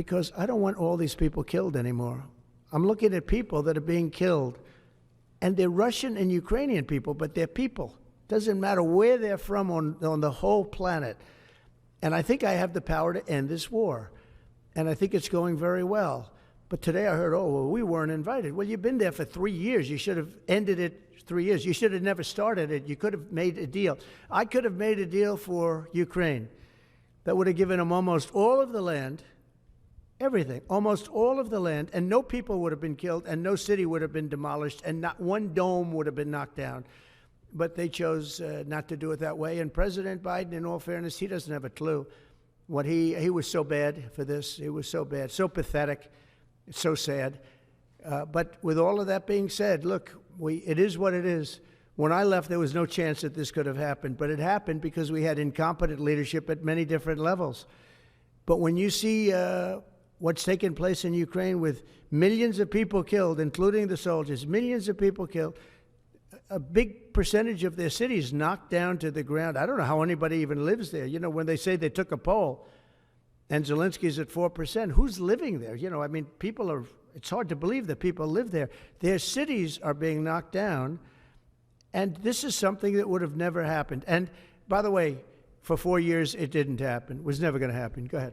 Because I don't want all these people killed anymore. I'm looking at people that are being killed, and they're Russian and Ukrainian people, but they're people. Doesn't matter where they're from on the whole planet. And I think I have the power to end this war. And I think it's going very well. But today I heard, oh, well, we weren't invited. Well, you've been there for 3 years. You should have ended it 3 years. You should have never started it. You could have made a deal. I could have made a deal for Ukraine that would have given them almost all of the land, everything, almost all of the land, and no people would have been killed, and no city would have been demolished, and not one dome would have been knocked down. But they chose not to do it that way. And President Biden, in all fairness, he doesn't have a clue. What he was so bad for this. He was so bad, so pathetic. It's so sad. But with all of that being said, look, it is what it is. When I left, there was no chance that this could have happened. But it happened because we had incompetent leadership at many different levels. But when you see what's taken place in Ukraine with millions of people killed, including the soldiers, millions of people killed, a big percentage of their cities knocked down to the ground. I don't know how anybody even lives there. You know, when they say they took a poll and Zelensky's at 4%, who's living there? You know, I mean, it's hard to believe that people live there. Their cities are being knocked down, and this is something that would have never happened. And by the way, for 4 years, it didn't happen. It was never going to happen. Go ahead.